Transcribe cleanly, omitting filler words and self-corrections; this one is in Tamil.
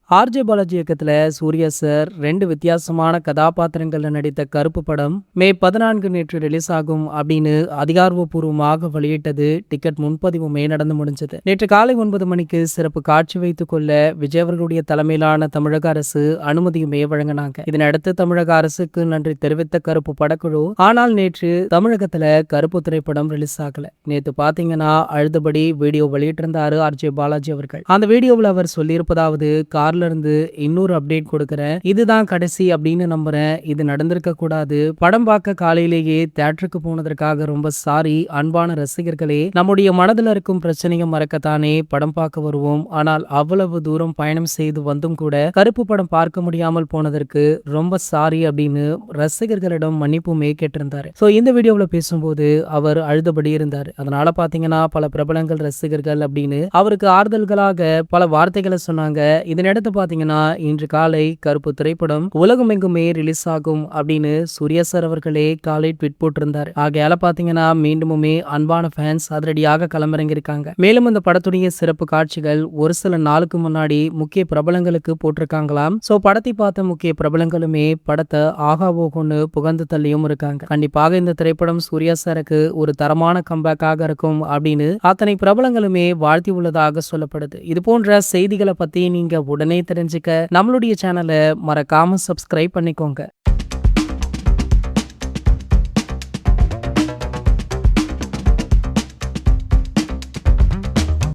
ஆர்ஜே பாலாஜி இயக்கத்துல சூர்யா சார் 2 வித்தியாசமான கதாபாத்திரங்கள்ல நடித்த கருப்பு படம் மே 14 நேற்று ரிலீஸ் ஆகும் அப்படின்னு அதிகாரப்பூர்வமாக வெளியிட்டது. டிக்கெட் முன்பதிவுமே நடந்து முடிஞ்சது. நேற்று காலை 9 மணிக்கு சிறப்பு காட்சி வைத்துக் கொள்ள விஜய் அவர்களுடைய தலைமையிலான தமிழக அரசு அனுமதியுமே வழங்கினாங்க. இதனையடுத்து தமிழக அரசுக்கு நன்றி தெரிவித்த கருப்பு படக்குழு, ஆனால் நேற்று தமிழகத்துல கருப்பு திரைப்படம் ரிலீஸ் ஆகல. நேற்று பாத்தீங்கன்னா அழுதபடி வீடியோ வெளியிட்டிருந்தாரு ஆர்ஜே பாலாஜி அவர்கள். அந்த வீடியோவில் அவர் சொல்லியிருப்பதாவது, இருந்து இன்னொரு அப்டேட் கொடுக்கறேன், இதுதான் கடைசி அப்படின்னு நம்புறேன். இது நடந்திருக்க கூடாது. படம் பார்க்க காலையிலேயே தியேட்டருக்கு போனதற்காக ரொம்ப சாரி. அன்பான ரசிகர்களே, நம்முடைய மனதில் இருக்கும் பிரச்சனையை மறக்கத்தானே படம் பார்க்க வருவோம். ஆனால் அவ்வளவு தூரம் பயணம் செய்து வந்தும் கூட கருப்பு படம் பார்க்க முடியாமல் போனதற்கு ரொம்ப சாரி அப்படின்னு ரசிகர்களிடம் மன்னிப்புமே கேட்டிருந்தாரு. சோ இந்த வீடியோவில் பேசும்போது அவர் அழுதபடி இருந்தார். அதனால பாத்தீங்கன்னா பல பிரபலங்கள் ரசிகர்கள் அப்படின்னு அவருக்கு ஆறுதல்களாக பல வார்த்தைகளை சொன்னாங்க. இதனிடத்து பாத்தீங்கன்னா இன்று காலை கருப்பு திரைப்படம் உலகமெங்குமே ரிலீஸ் ஆகும் அப்படின்னு சூர்யா சார் அவர்களே காலை ட்வீட் போட்டிருந்தார். ஆகையால பாத்தீங்கன்னா மீண்டுமே அன்பான ஃபேன்ஸ் அதிரடியாக களமிறங்கியிருக்காங்க. மேலும் இந்த படத்துடைய சிறப்பு காட்சிகள் ஒரு சில நாளுக்கு முன்னாடி முக்கிய பிரபலங்களுக்கு போட்டிருக்காங்களாம். சோ படத்தை பார்த்த முக்கிய பிரபலங்களுமே படத்தை ஆகா ஓகோன்னு புகழ்ந்து தள்ளியும் இருக்காங்க. கண்டிப்பாக இந்த திரைப்படம் சூர்யா சாருக்கு ஒரு தரமான கம்பேக்காக இருக்கும் அப்படின்னு அத்தனை பிரபலங்களுமே வாழ்த்தி உள்ளதாக சொல்லப்படுது. இது போன்ற செய்திகளை பத்தி நீங்க உடனே தெரிஞ்சுக்க நம்மளுடைய சேனலை மறக்காம சப்ஸ்கிரைப் பண்ணிக்கோங்க.